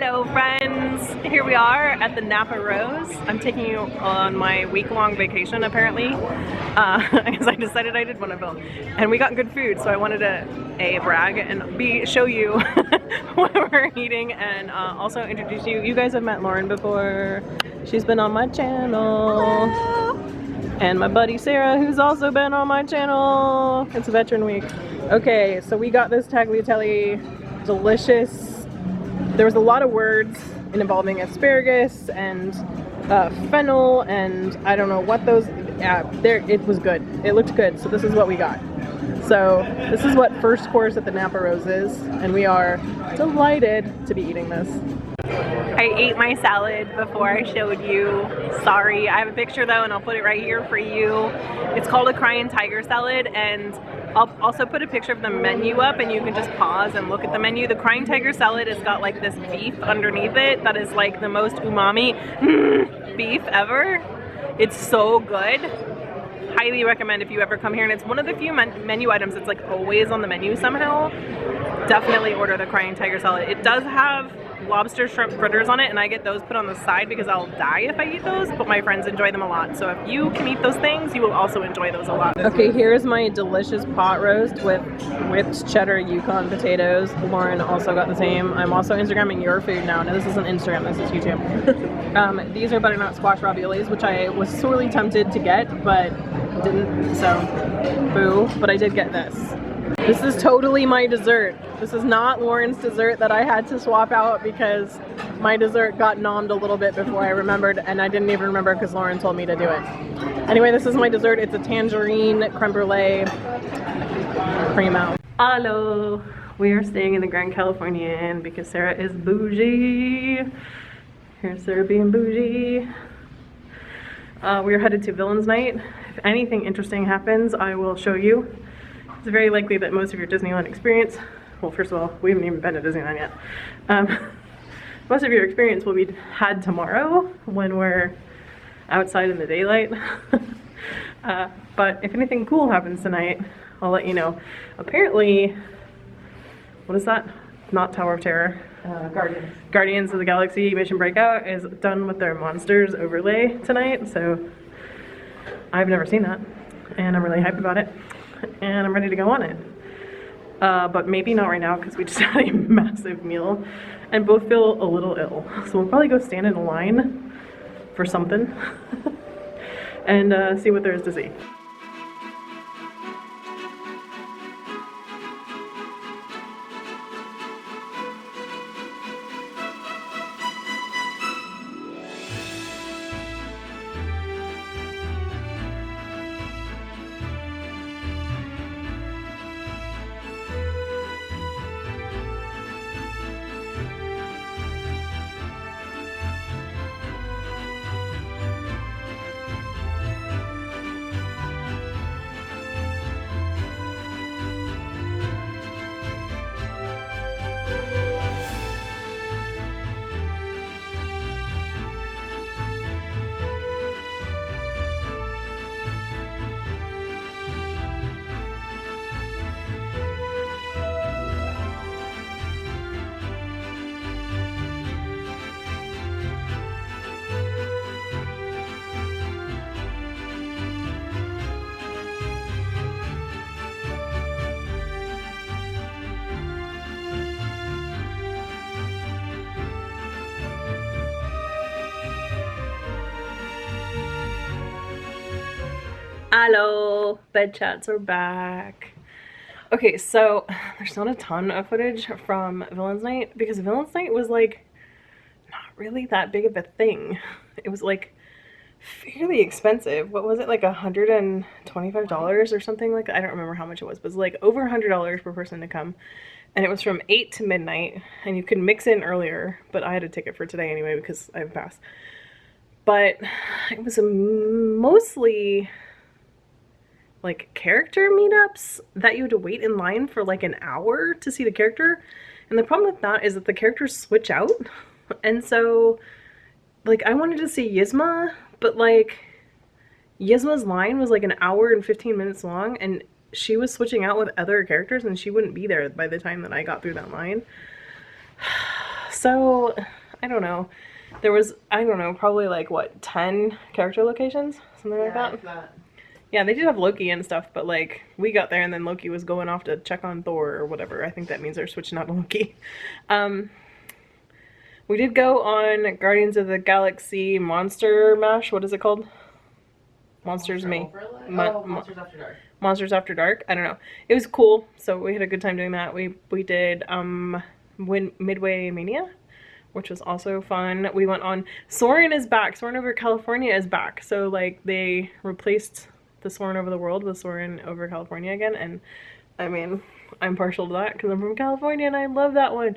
Hello friends, here we are at the Napa Rose. I'm taking you on my week-long vacation apparently, because I decided I did want to film. And we got good food, so I wanted to A, brag, and B, show you what we're eating, and also introduce you. You guys have met Lauren before. She's been on my channel. Hello. And my buddy Sarah, who's also been on my channel. It's Veteran Week. Okay, so we got this tagliatelle, delicious. There was a lot of words involving asparagus and fennel and I don't know what those, it was good. It looked good, so this is what we got. So this is what first course at the Napa Rose is, and we are delighted to be eating this. I ate my salad before I showed you. Sorry, I have a picture though and I'll put it right here for you. It's called a crying tiger salad, and I'll also put a picture of the menu up and you can just pause and look at the menu. The crying tiger salad has got like this beef underneath it that is like the most umami beef ever. It's so good. Highly recommend if you ever come here, and it's one of the few menu items that's like always on the menu somehow. Definitely order the crying tiger salad. It does have lobster shrimp fritters on it, and I get those put on the side because I'll die if I eat those, but my friends enjoy them a lot. So if you can eat those things, you will also enjoy those a lot. Okay, here's my delicious pot roast with whipped cheddar Yukon potatoes. Lauren also got the same. I'm also Instagramming your food now. No, this isn't Instagram, this is YouTube. These are butternut squash raviolis, which I was sorely tempted to get, but didn't, so boo. But I did get this. This is totally my dessert. This is not Lauren's dessert that I had to swap out because my dessert got nommed a little bit before I remembered, and I didn't even remember because Lauren told me to do it. Anyway, this is my dessert. It's a tangerine creme brulee primo. Hello. We are staying in the Grand Californian because Sarah is bougie. Here's Sarah being bougie. We are headed to Villains Night. If anything interesting happens, I will show you. It's very likely that most of your Disneyland experience, well, first of all, we haven't even been to Disneyland yet. Most of your experience will be had tomorrow when we're outside in the daylight. But if anything cool happens tonight, I'll let you know. Apparently, what is that? Not Tower of Terror. Guardians of the Galaxy Mission Breakout is done with their monsters overlay tonight, so I've never seen that, and I'm really hyped about it. And I'm ready to go on it. But maybe not right now because we just had a massive meal and both feel a little ill. So we'll probably go stand in a line for something and see what there is to see. Hello, bed chats are back. Okay, so there's not a ton of footage from Villains Night because Villains Night was like not really that big of a thing. It was like fairly expensive. What was it, like $125 or something like that? I don't remember how much it was, but it was like over $100 per person to come. And it was from 8 to midnight, and you could mix in earlier, but I had a ticket for today anyway because I have a pass. But it was mostly like character meetups that you had to wait in line for like an hour to see the character. And the problem with that is that the characters switch out. And so like I wanted to see Yzma, but like Yzma's line was like an hour and 15 minutes long, and she was switching out with other characters and she wouldn't be there by the time that I got through that line. So, I don't know. There was, I don't know, probably like, what, 10 character locations? Something like that? Yeah, they did have Loki and stuff, but like, we got there and then Loki was going off to check on Thor or whatever. I think that means they're switching out to Loki. We did go on Guardians of the Galaxy Monster Mash. What is it called? Monsters Monsters After Dark. Monsters After Dark. I don't know. It was cool, so we had a good time doing that. We did Midway Mania, which was also fun. We went on Soarin' is back. Soarin' Over California is back. So like they replaced the Soarin' Over the World with Soarin' Over California again, and I mean, I'm partial to that because I'm from California and I love that one.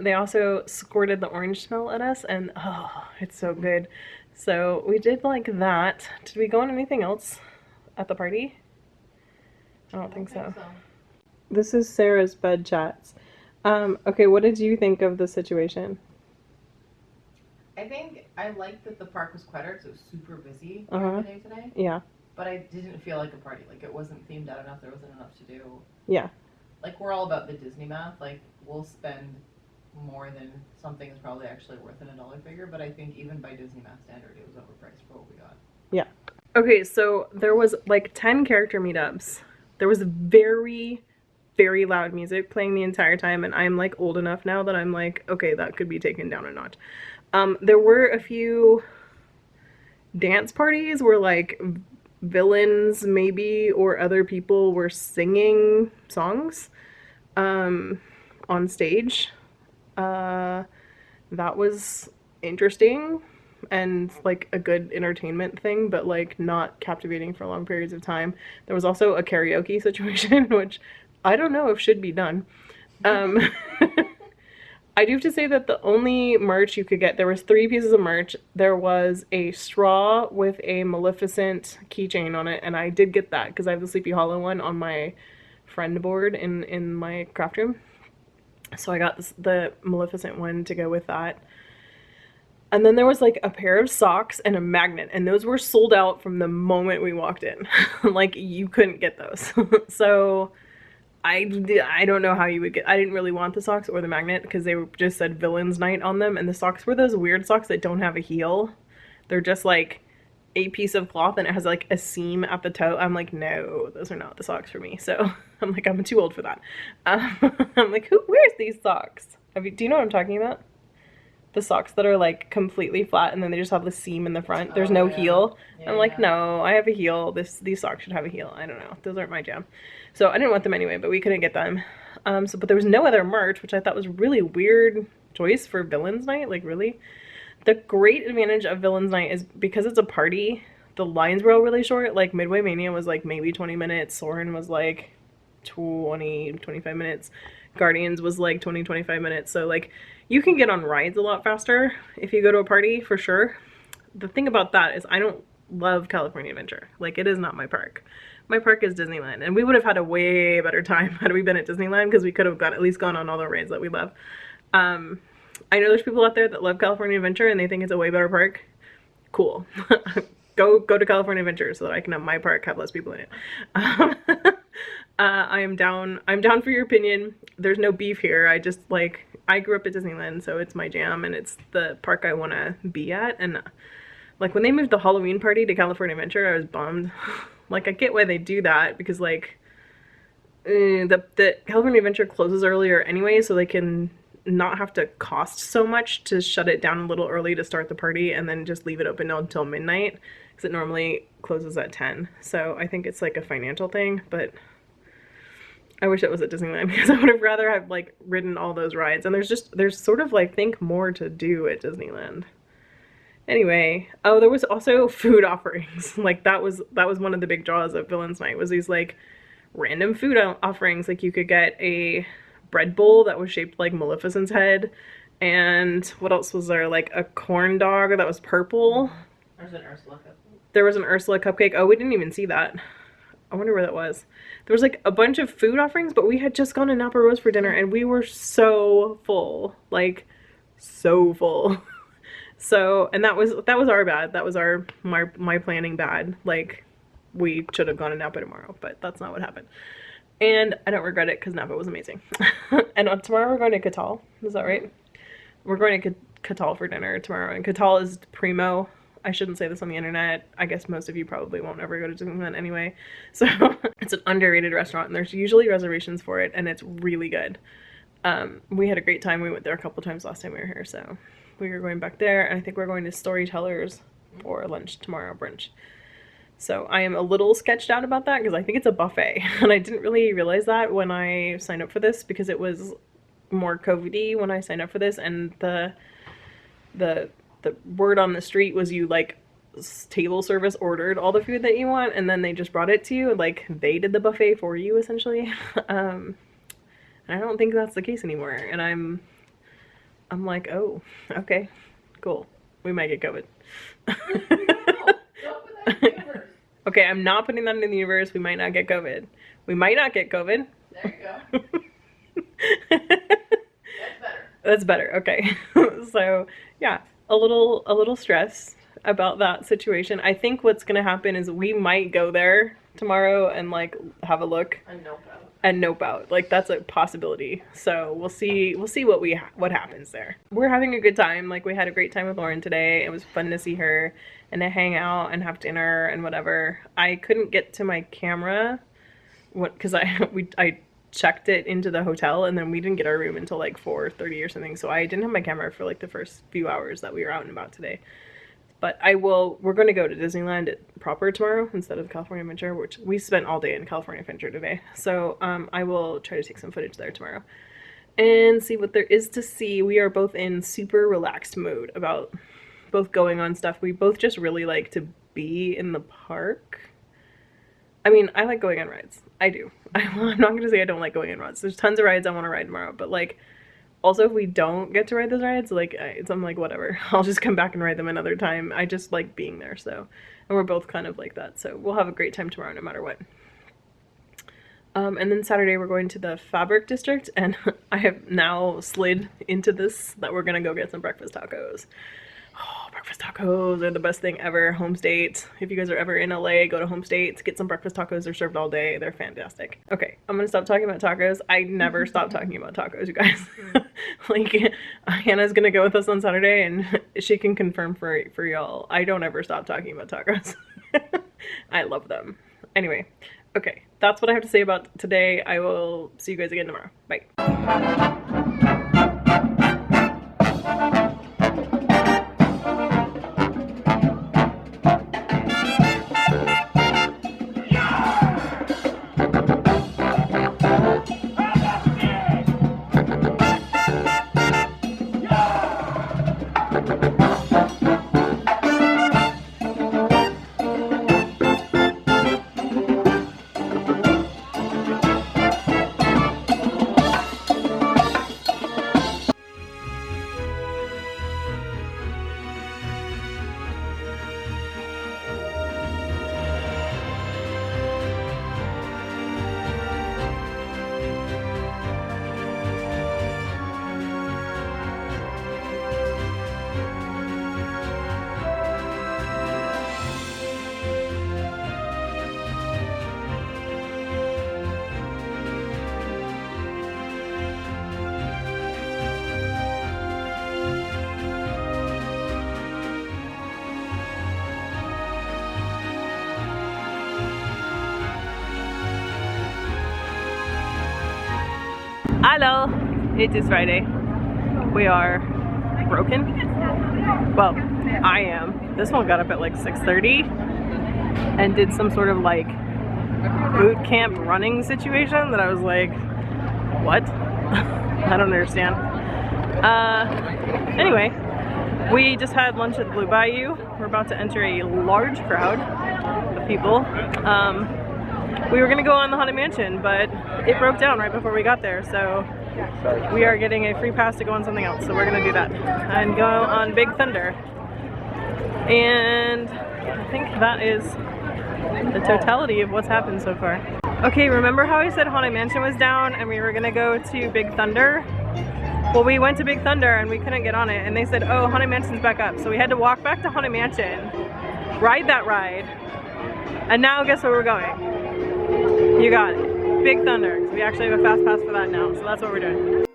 They also squirted the orange smell at us, and oh, it's so good. So we did like that. Did we go on anything else at the party? I don't think so. This is Sarah's bed chats. Okay, what did you think of the situation? I think I liked that the park was quieter because it was super busy during the day today. Yeah. But I didn't feel like a party. Like, it wasn't themed out enough. There wasn't enough to do. Yeah. Like, we're all about the Disney math. Like, we'll spend more than something is probably actually worth in a dollar figure. But I think even by Disney math standard, it was overpriced for what we got. Yeah. Okay, so there was like 10 character meetups. There was very, very loud music playing the entire time. And I'm like old enough now that I'm like, okay, that could be taken down a notch. There were a few dance parties where like villains maybe or other people were singing songs on stage. That was interesting and like a good entertainment thing, but like not captivating for long periods of time. There was also a karaoke situation, which I don't know if should be done. I do have to say that the only merch you could get, there was 3 pieces of merch. There was a straw with a Maleficent keychain on it, and I did get that because I have the Sleepy Hollow one on my friend board in my craft room. So I got the Maleficent one to go with that. And then there was like a pair of socks and a magnet, and those were sold out from the moment we walked in. Like, you couldn't get those. So I don't know how you would get. I didn't really want the socks or the magnet because they just said Villains Night on them, and the socks were those weird socks that don't have a heel. They're just like a piece of cloth and it has like a seam at the toe. I'm like, no, those are not the socks for me. So I'm like, I'm too old for that. I'm like, who wears these socks? Do you know what I'm talking about? The socks that are like completely flat and then they just have the seam in the front. There's no heel. Yeah, I'm like, no, I have a heel. These socks should have a heel. I don't know. Those aren't my jam. So I didn't want them anyway, but we couldn't get them. But there was no other merch, which I thought was really weird choice for Villains Night. Like, really? The great advantage of Villains Night is because it's a party, the lines were all really short. Like, Midway Mania was like maybe 20 minutes. Soarin' was like 25 minutes. Guardians was like 25 minutes. So like, you can get on rides a lot faster if you go to a party, for sure. The thing about that is I don't love California Adventure. Like, it is not my park. My park is Disneyland, and we would have had a way better time had we been at Disneyland because we could have at least gone on all the rides that we love. I know there's people out there that love California Adventure and they think it's a way better park. Cool. Go to California Adventure so that I can have my park have less people in it. I'm down for your opinion. There's no beef here. I grew up at Disneyland, so it's my jam and it's the park I want to be at. And like, when they moved the Halloween party to California Adventure, I was bummed. Like, I get why they do that because like the California Adventure closes earlier anyway, so they can not have to cost so much to shut it down a little early to start the party and then just leave it open until midnight because it normally closes at 10. So I think it's like a financial thing, but I wish it was at Disneyland because I would have rather have like ridden all those rides. And there's sort of like, think more to do at Disneyland. Anyway, oh, there was also food offerings. Like, that was one of the big draws of Villains Night, was these like random food offerings. Like, you could get a bread bowl that was shaped like Maleficent's head, and what else was there? Like a corn dog that was purple. There's an Ursula cupcake. There was an Ursula cupcake. Oh, we didn't even see that. I wonder where that was. There was like a bunch of food offerings, but we had just gone to Napa Rose for dinner and we were so full. Like, so full. So, and that was our bad. That was my planning bad. Like, we should have gone to Napa tomorrow, but that's not what happened. And I don't regret it because Napa was amazing. And tomorrow we're going to Catal. Is that right? we're going to Catal for dinner tomorrow, and Catal is primo. I shouldn't say this on the internet. I guess most of you probably won't ever go to Disneyland anyway. So it's an underrated restaurant, and there's usually reservations for it, and it's really good. We had a great time. We went there a couple times last time we were here, so we are going back there, and I think we're going to Storytellers for lunch tomorrow, brunch. So I am a little sketched out about that because I think it's a buffet, and I didn't really realize that when I signed up for this because it was more COVID-y when I signed up for this, and the word on the street was you like table service ordered all the food that you want, and then they just brought it to you, and like they did the buffet for you essentially. And I don't think that's the case anymore, and I'm like, oh, okay, cool, we might get COVID. Okay, I'm not putting that in the universe. We might not get COVID. We might not get COVID. There you go. That's better. That's better. Okay. So yeah, a little stressed about that situation. I think what's gonna happen is we might go there tomorrow and like have a look and nope out. Like that's a possibility. So we'll see what happens there. We're having a good time. Like we had a great time with Lauren today. It was fun to see her and to hang out and have dinner and whatever. I couldn't get to my camera because I checked it into the hotel, and then we didn't get our room until like 4:30 or something, so I didn't have my camera for like the first few hours that we were out and about today. But we're going to go to Disneyland proper tomorrow instead of California Adventure, which we spent all day in California Adventure today. So I will try to take some footage there tomorrow and see what there is to see. We are both in super relaxed mode about both going on stuff. We both just really like to be in the park. I mean, I like going on rides. I do. I'm not going to say I don't like going on rides. There's tons of rides I want to ride tomorrow, but like, also if we don't get to ride those rides, like, I'm like, whatever. I'll just come back and ride them another time. I just like being there, so. And we're both kind of like that, so we'll have a great time tomorrow no matter what. And then Saturday we're going to the Fabric District, and I have now slid into this that we're going to go get some breakfast tacos. Oh, breakfast tacos are the best thing ever. Home State. If you guys are ever in LA, go to Home State to get some breakfast tacos. They're served all day. They're fantastic. Okay, I'm gonna stop talking about tacos. I never stop talking about tacos, you guys. Like, Hannah's gonna go with us on Saturday, and she can confirm for y'all. I don't ever stop talking about tacos. I love them. Anyway, okay, that's what I have to say about today. I will see you guys again tomorrow. Bye. Hello, it is Friday. We are broken. Well, I am. This one got up at like 6:30 and did some sort of like boot camp running situation that I was like, what? I don't understand. Anyway, we just had lunch at the Blue Bayou. We're about to enter a large crowd of people. We were gonna go on the Haunted Mansion, but it broke down right before we got there, so we are getting a free pass to go on something else, so we're gonna do that and go on Big Thunder. And I think that is the totality of what's happened so far. Okay, remember how I said Haunted Mansion was down and we were gonna go to Big Thunder? Well, we went to Big Thunder and we couldn't get on it, and they said, oh, Haunted Mansion's back up. So we had to walk back to Haunted Mansion, ride that ride, and now guess where we're going? You got it. Big Thunder. We actually have a fast pass for that now, so that's what we're doing.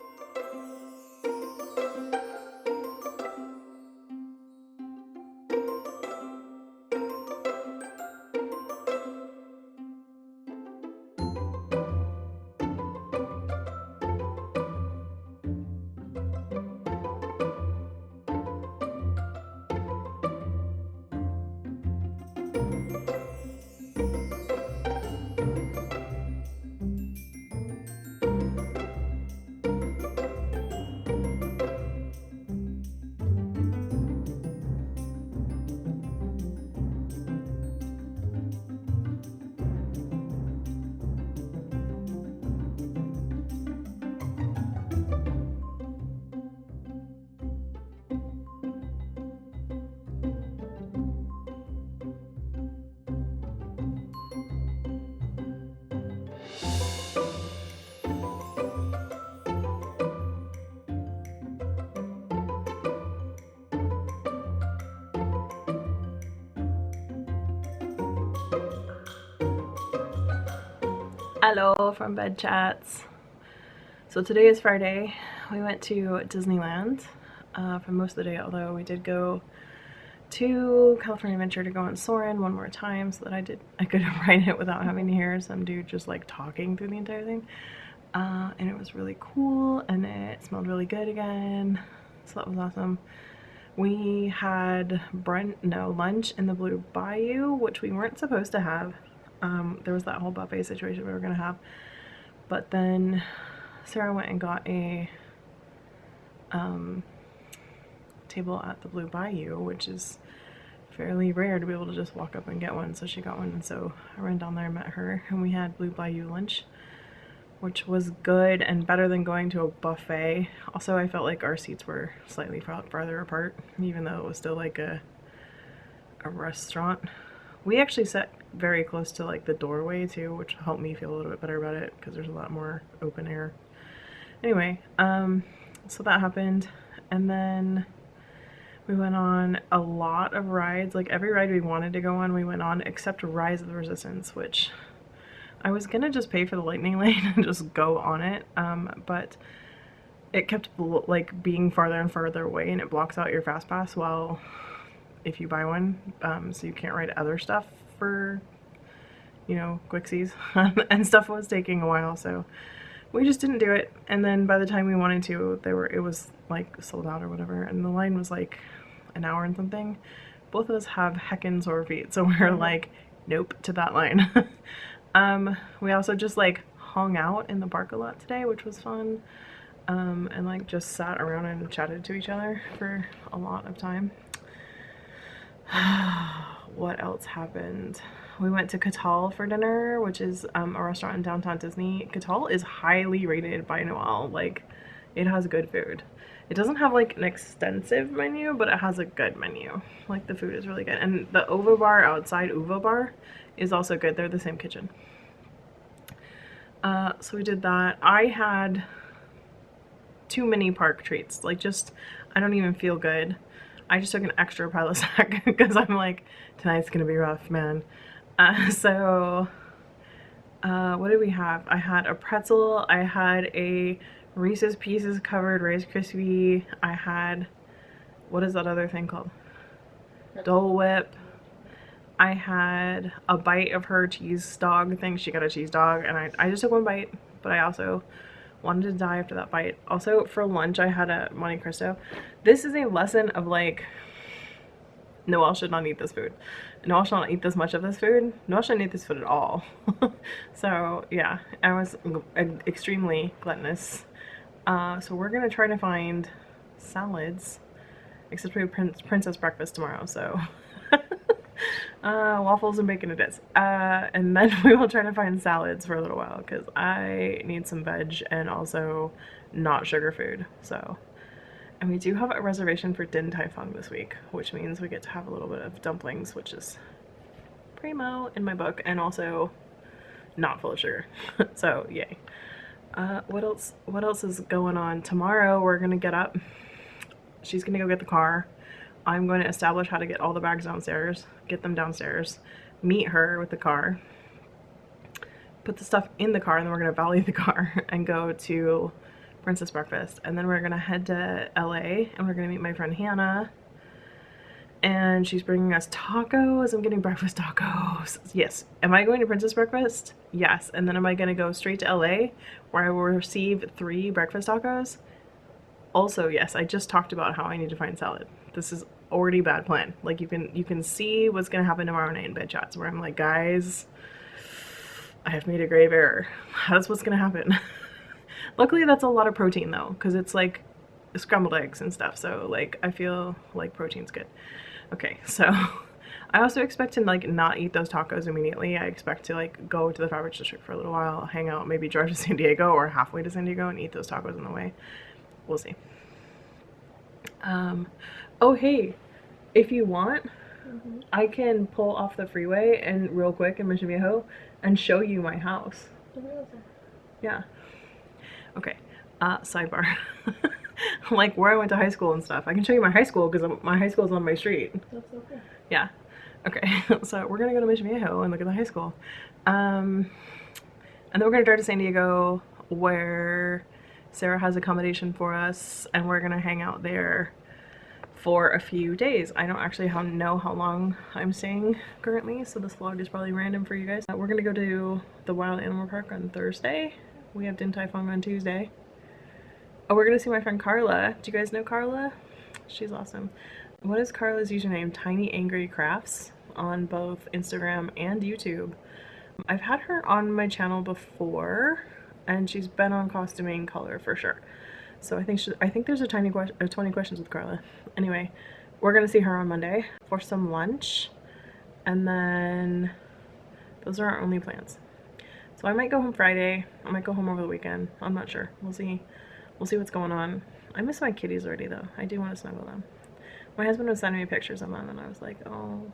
Hello from Bed Chats. So today is Friday. We went to Disneyland for most of the day, although we did go to California Adventure to go on Soarin' one more time so that I could ride it without having to hear some dude just like talking through the entire thing. And it was really cool and it smelled really good again, so that was awesome. We had lunch in the Blue Bayou, which we weren't supposed to have. There was that whole buffet situation we were gonna have, but then Sarah went and got a table at the Blue Bayou, which is fairly rare to be able to just walk up and get one, so she got one, and so I ran down there and met her, and we had Blue Bayou lunch, which was good and better than going to a buffet. Also, I felt like our seats were slightly farther apart, even though it was still like a restaurant. We actually sat very close to like the doorway too, which helped me feel a little bit better about it because there's a lot more open air. Anyway, so that happened, and then we went on a lot of rides. Like every ride we wanted to go on, we went on, except Rise of the Resistance, which I was gonna just pay for the lightning lane and just go on it, but it kept like being farther and farther away, and it blocks out your fast pass while if you buy one, so you can't ride other stuff for, you know, quicksies. And stuff was taking a while, so we just didn't do it. And then by the time we wanted to, it was like sold out or whatever, and the line was like an hour and something. Both of us have heckin' sore feet, so we're like, nope to that line. We also just like hung out in the park a lot today, which was fun, and like just sat around and chatted to each other for a lot of time. What else happened? We went to Catal for dinner, which is a restaurant in downtown Disney. Catal is highly rated by Noelle. Like, it has good food. It doesn't have like an extensive menu, but it has a good menu. Like, the food is really good. And the Uva bar outside, Uva bar, is also good. They're the same kitchen. So we did that. I had too many park treats. Like, just, I don't even feel good. I just took an extra Prilosec because I'm like, tonight's gonna be rough, man. So what did we have? I had a pretzel, I had a Reese's Pieces covered Rice Krispie, I had, what is that other thing called? Dole Whip. I had a bite of her cheese dog thing. She got a cheese dog, and I just took one bite, but I also wanted to die after that bite. Also, for lunch, I had a Monte Cristo. This is a lesson of like, Noelle should not eat this food. Noelle should not eat this much of this food. Noelle shouldn't eat this food at all. So yeah, I was extremely gluttonous. So we're gonna try to find salads, except we have princess breakfast tomorrow, so waffles and bacon it is. And then we will try to find salads for a little while because I need some veg and also not sugar food. So, and we do have a reservation for Din Tai Fung this week, which means we get to have a little bit of dumplings, which is primo in my book, and also not full of sugar. So yay. What else is going on? Tomorrow we're gonna get up. She's gonna go get the car. I'm going to establish how to get all the bags downstairs, get them downstairs, meet her with the car, put the stuff in the car, and then we're going to valet the car and go to Princess Breakfast. And then we're going to head to LA, and we're going to meet my friend Hannah, and she's bringing us tacos. I'm getting breakfast tacos. Yes. Am I going to Princess Breakfast? Yes. And then am I going to go straight to LA where I will receive 3 breakfast tacos? Also, yes. I just talked about how I need to find salad. This is already a bad plan. Like, you can see what's gonna happen tomorrow night in Bed Chats, where I'm like, guys, I have made a grave error. That's what's gonna happen. Luckily, that's a lot of protein though, because it's like scrambled eggs and stuff. So like, I feel like protein's good. Okay, so I also expect to like not eat those tacos immediately. I expect to like go to the Fabric District for a little while, hang out, maybe drive to San Diego or halfway to San Diego and eat those tacos on the way. We'll see. Oh hey, if you want, I can pull off the freeway and real quick in Mission Viejo and show you my house. Yeah. Okay. Sidebar. Like where I went to high school and stuff. I can show you my high school because my high school is on my street. That's okay. Yeah. Okay, so we're gonna go to Mission Viejo and look at the high school. And then we're gonna drive to San Diego where Sarah has accommodation for us, and we're gonna hang out there for a few days. I don't actually know how long I'm staying currently, so this vlog is probably random for you guys. We're gonna go to the Wild Animal Park on Thursday. We have Din Tai Fung on Tuesday. Oh, we're gonna see my friend Carla. Do you guys know Carla? She's awesome. What is Carla's username? Tiny Angry Crafts on both Instagram and YouTube. I've had her on my channel before, and she's been on Costuming Color for sure. So I think there's a 20 questions with Carla. Anyway, we're gonna see her on Monday for some lunch, and then those are our only plans. So I might go home Friday. I might go home over the weekend. I'm not sure. We'll see. We'll see what's going on. I miss my kitties already though. I do want to snuggle them. My husband was sending me pictures of them, and I was like, oh,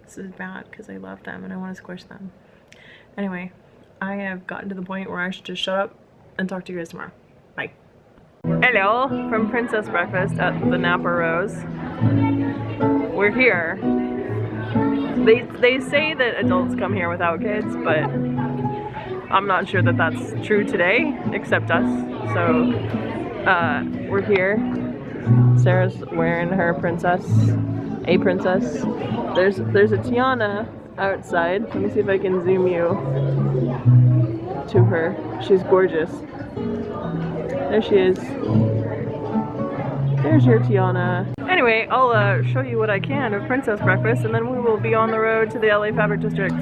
this is bad because I love them and I want to squish them. Anyway, I have gotten to the point where I should just shut up and talk to you guys tomorrow. Bye. Hello from Princess Breakfast at the Napa Rose. We're here. They say that adults come here without kids, but I'm not sure that that's true today, except us. So we're here. Sarah's wearing her princess, a princess. There's a Tiana outside. Let me see if I can zoom you to her. She's gorgeous. There she is. There's your Tiana. Anyway, I'll show you what I can of Princess Breakfast, and then we will be on the road to the LA Fabric District.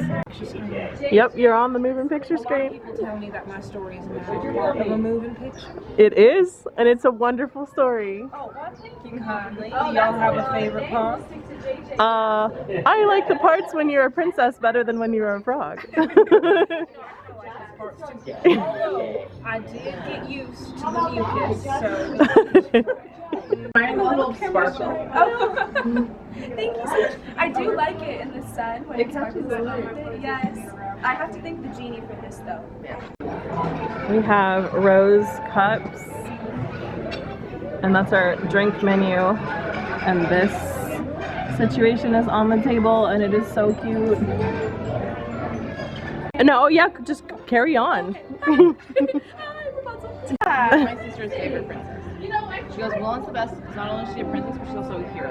Yep, you're on the moving picture screen. People tell me that my story is now of a moving picture. It is, and it's a wonderful story. Oh, well, thank you kindly. Do y'all have a favorite part? I like the parts when you're a princess better than when you're a frog. I did get used to the mucus, so. Find a little sparkle. Oh, thank you so much. I do like it in the sun when it sparkles a little bit. Yes. I have to thank the genie for this though. We have rose cups, and that's our drink menu. And this situation is on the table, and it is so cute. No, yeah, just carry on. My sister's favorite princess. She goes, Mulan's the best because not only is she a princess, but she's also a hero.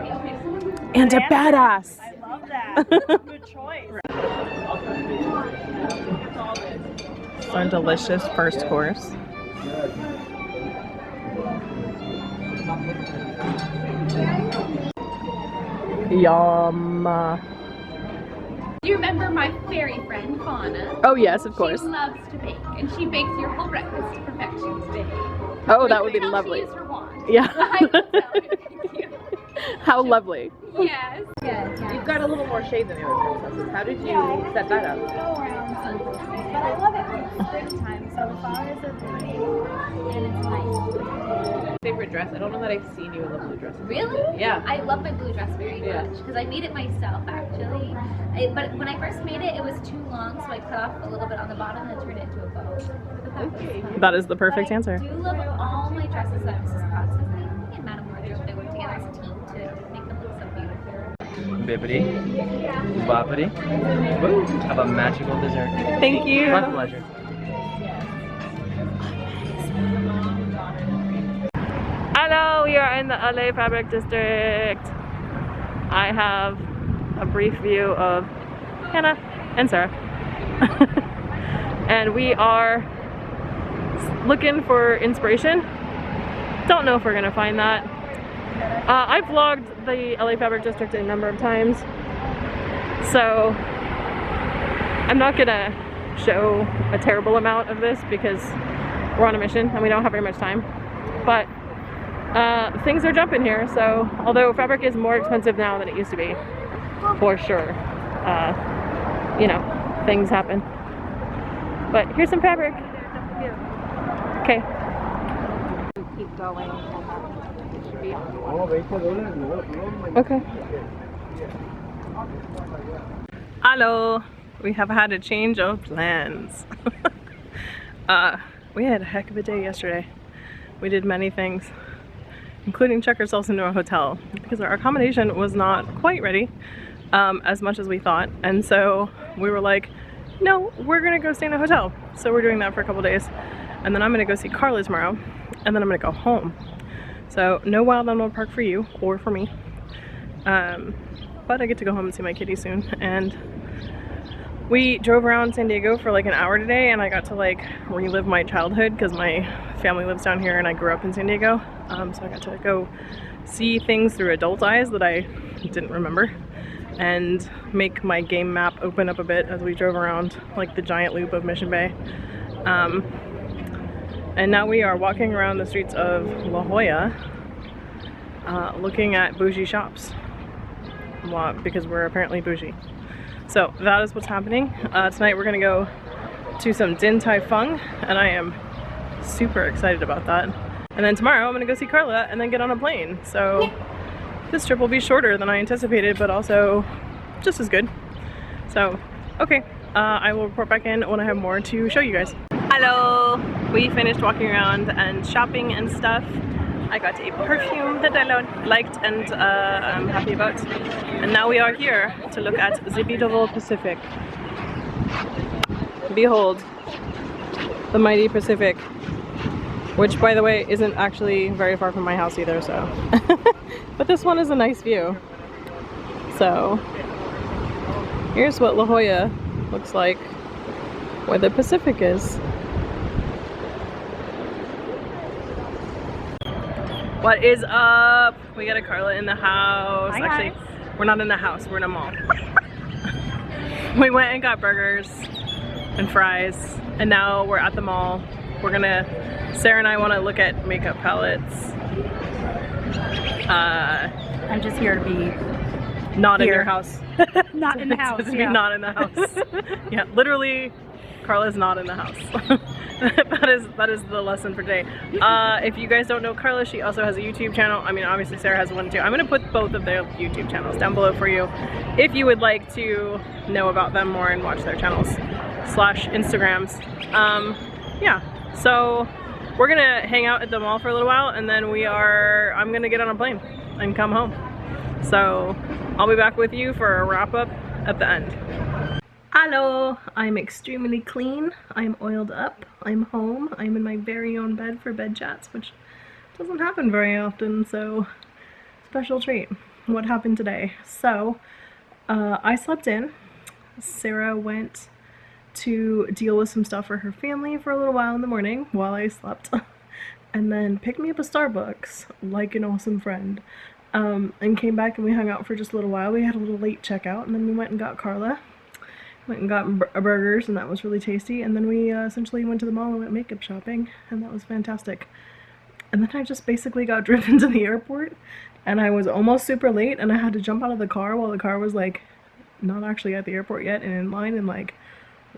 And a badass. I love that. Good choice. It's our delicious first course. Yum. Do you remember my fairy friend Fauna? Oh yes, of course. She loves to bake, and she bakes your whole breakfast to perfection today. Oh, that would be lovely. She used her wand. Yeah. I will tell her. Thank you. How lovely. Yes. Yeah. You've got a little more shade than the other princesses. How did you set that up? Go around some places, but I love it when it's springtime, so the flowers are pretty and it's nice. Favorite dress? I don't know that I've seen you in the blue dress. Really? Yeah. I love my blue dress very Yeah. much because I made it myself actually. But when I first made it, it was too long, so I cut off a little bit on the bottom and turned it into a bow. Okay. That is the perfect answer. I do love all my dresses that Mrs. Potts has made. Me and Madame Wardrobe, they work together as a team to make them look so beautiful. Bippity, boppity, woo, have a magical dessert. Thank you. My pleasure. Hello, we are in the LA Fabric District. I have a brief view of Hannah and Sarah. And we are looking for inspiration. Don't know if we're gonna find that. I've vlogged the LA Fabric District a number of times, so I'm not gonna show a terrible amount of this because we're on a mission and we don't have very much time. But things are jumping here, so although fabric is more expensive now than it used to be, for sure, you know, things happen. But here's some fabric. Okay. Keep going. It should be Okay. Hello. We have had a change of plans. We had a heck of a day yesterday. We did many things, including check ourselves into a hotel because our accommodation was not quite ready. as much as we thought. And so we were like, no, we're gonna go stay in a hotel. So we're doing that for a couple days. And then I'm gonna go see Carla tomorrow. And then I'm gonna go home. So no Wild Animal Park for you or for me. But I get to go home and see my kitty soon. And we drove around San Diego for like an hour today, and I got to like relive my childhood because my family lives down here and I grew up in San Diego. So I got to go see things through adult eyes that I didn't remember, and make my game map open up a bit as we drove around like the giant loop of Mission Bay. And now we are walking around the streets of La Jolla looking at bougie shops. Because we're apparently bougie. So that is what's happening. Tonight we're gonna go to some Din Tai Fung, and I am super excited about that. And then tomorrow I'm gonna go see Carla and then get on a plane. So this trip will be shorter than I anticipated, but also just as good. So, okay, I will report back in when I have more to show you guys. Hello! We finished walking around and shopping and stuff. I got a perfume that I liked and I'm happy about. And now we are here to look at the beautiful Pacific. Behold, the mighty Pacific. Which, by the way, isn't actually very far from my house either, so. But this one is a nice view. So, here's what La Jolla looks like where the Pacific is. What is up? We got a Carla in the house. Hi, actually, guys. We're not in the house, we're in a mall. We went and got burgers and fries, and now we're at the mall. We're gonna, Sarah and I wanna look at makeup palettes. I'm just here to be Not in here. your house. not in the house. To be not in the house. Yeah, literally, Carla's not in the house. that is the lesson for today. If you guys don't know Carla, she also has a YouTube channel. I mean, obviously Sarah has one too. I'm gonna put both of their YouTube channels down below for you if you would like to know about them more and watch their channels / Instagrams. Yeah, so we're gonna hang out at the mall for a little while, and then I'm gonna get on a plane and come home. So I'll be back with you for a wrap up at the end. Hello, I'm extremely clean, I'm oiled up, I'm home, I'm in my very own bed for bed chats, which doesn't happen very often, so special treat. What happened today? So, I slept in. Sarah went to deal with some stuff for her family for a little while in the morning while I slept, and then picked me up a Starbucks like an awesome friend, and came back and we hung out for just a little while. We had a little late checkout, and then we went and got Carla. Went and got burgers, and that was really tasty, and then we essentially went to the mall and went makeup shopping, and that was fantastic. And then I just basically got driven to the airport, and I was almost super late, and I had to jump out of the car while the car was like not actually at the airport yet and in line, and like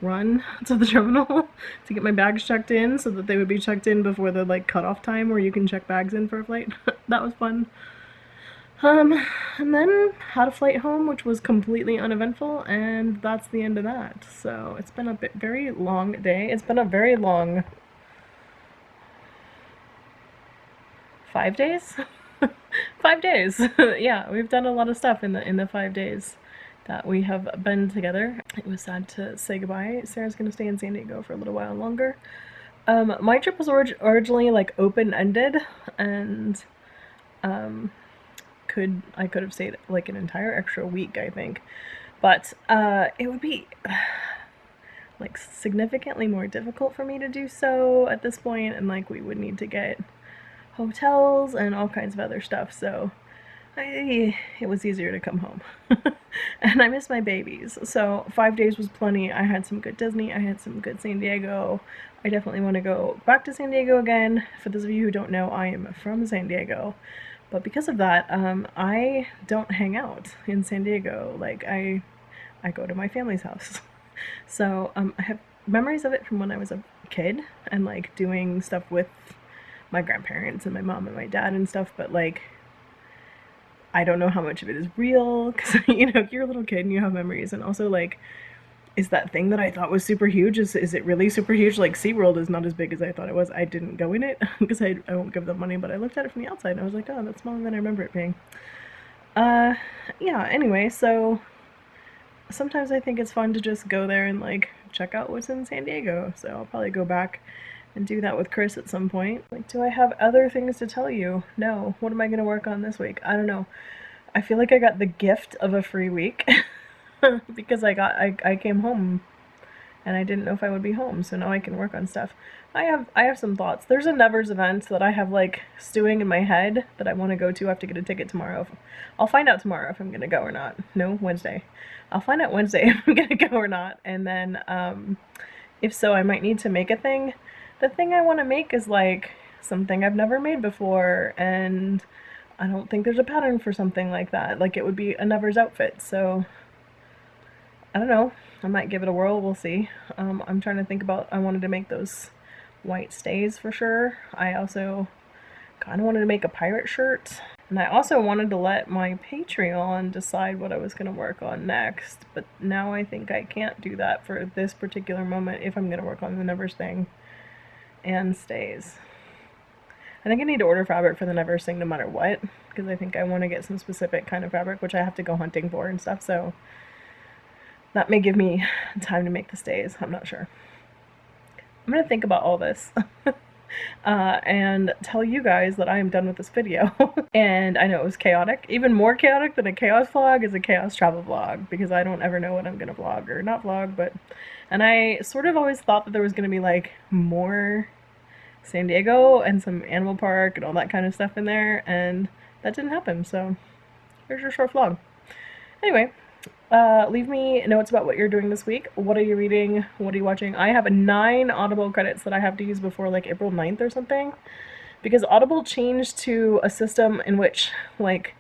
run to the terminal to get my bags checked in so that they would be checked in before the like cutoff time where you can check bags in for a flight. That was fun. And then had a flight home, which was completely uneventful, and that's the end of that. So it's been a very long day. It's been a very long 5 days. 5 days. Yeah, we've done a lot of stuff in the 5 days that we have been together. It was sad to say goodbye. Sarah's gonna stay in San Diego for a little while longer. My trip was originally like open-ended, and I could have stayed like an entire extra week, I think, but it would be like significantly more difficult for me to do so at this point, and like we would need to get hotels and all kinds of other stuff, so it was easier to come home. And I miss my babies, so 5 days was plenty. I had some good Disney, I had some good San Diego. I definitely want to go back to San Diego again. For those of you who don't know, I am from San Diego. But because of that, I don't hang out in San Diego. Like, I go to my family's house. So, I have memories of it from when I was a kid, and, like, doing stuff with my grandparents and my mom and my dad and stuff, but, like, I don't know how much of it is real, because, you know, you're a little kid and you have memories, and also, like, is that thing that I thought was super huge, is it really super huge? Like, SeaWorld is not as big as I thought it was. I didn't go in it, because I won't give them money, but I looked at it from the outside, and I was like, oh, that's smaller than I remember it being. Yeah, anyway, so sometimes I think it's fun to just go there and like check out what's in San Diego. So I'll probably go back and do that with Chris at some point. Like, do I have other things to tell you? No. What am I gonna work on this week? I don't know. I feel like I got the gift of a free week because I came home and I didn't know if I would be home, so now I can work on stuff. I have some thoughts. There's a Nevers event that I have like stewing in my head that I want to go to. I have to get a ticket tomorrow. I'll find out tomorrow if I'm gonna go or not. No, Wednesday. I'll find out Wednesday if I'm gonna go or not, and then if so, I might need to make a thing. The thing I want to make is like something I've never made before, and I don't think there's a pattern for something like that. Like it would be a Nevers outfit, so I don't know. I might give it a whirl, we'll see. I'm trying to think about, I wanted to make those white stays for sure. I also kind of wanted to make a pirate shirt. And I also wanted to let my Patreon decide what I was going to work on next. But now I think I can't do that for this particular moment if I'm going to work on the Nevers thing and stays. I think I need to order fabric for the Nevers thing no matter what, because I think I want to get some specific kind of fabric, which I have to go hunting for and stuff, so that may give me time to make the stays. I'm not sure. I'm going to think about all this and tell you guys that I am done with this video. And I know it was chaotic. Even more chaotic than a chaos vlog is a chaos travel vlog, because I don't ever know what I'm going to vlog or not vlog. And I sort of always thought that there was going to be like more San Diego and some animal park and all that kind of stuff in there, and that didn't happen. So here's your short vlog. Anyway. Leave me notes about what you're doing this week. What are you reading? What are you watching? I have 9 Audible credits that I have to use before like April 9th or something, because Audible changed to a system in which like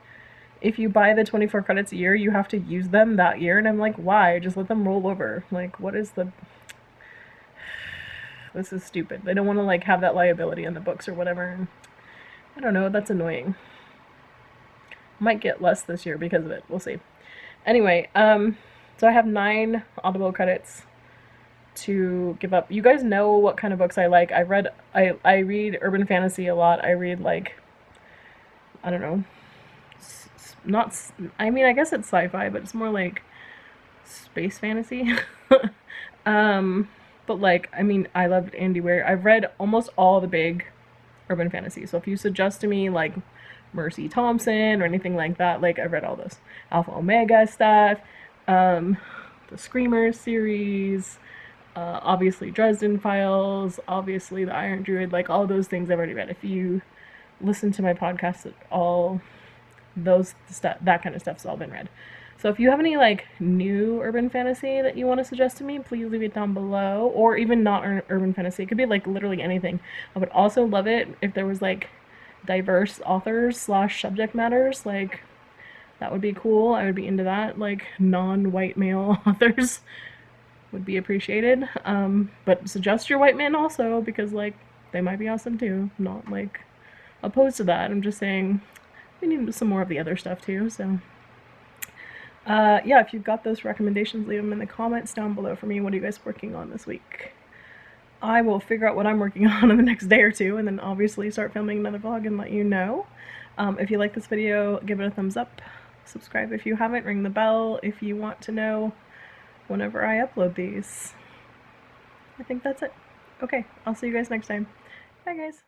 if you buy the 24 credits a year, you have to use them that year, and I'm like, why? Just let them roll over. Like, what is the... This is stupid. They don't want to like have that liability in the books or whatever. I don't know, that's annoying. Might get less this year because of it. We'll see. Anyway, so I have 9 Audible credits to give up. You guys know what kind of books I like. I read urban fantasy a lot. I read like, I don't know, I mean, I guess it's sci-fi, but it's more like space fantasy. But like, I mean, I loved Andy Weir. I've read almost all the big urban fantasy. So if you suggest to me like Mercy Thompson or anything like that, like I've read all those Alpha Omega stuff, the Screamers series, obviously Dresden Files, obviously the Iron Druid, like all those things I've already read. If you listen to my podcast, all those stuff, that kind of stuff's all been read. So if you have any like new urban fantasy that you want to suggest to me, please leave it down below, or even not urban fantasy. It could be like literally anything. I would also love it if there was like diverse authors / subject matters. Like that would be cool. I would be into that. Like non-white male authors would be appreciated. But suggest your white men also, because like they might be awesome too. I'm not like opposed to that. I'm just saying we need some more of the other stuff too. So yeah, if you've got those recommendations, leave them in the comments down below for me. What are you guys working on this week? I will figure out what I'm working on in the next day or two, and then obviously start filming another vlog and let you know. If you like this video, give it a thumbs up. Subscribe if you haven't. Ring the bell if you want to know whenever I upload these. I think that's it. Okay, I'll see you guys next time. Bye guys.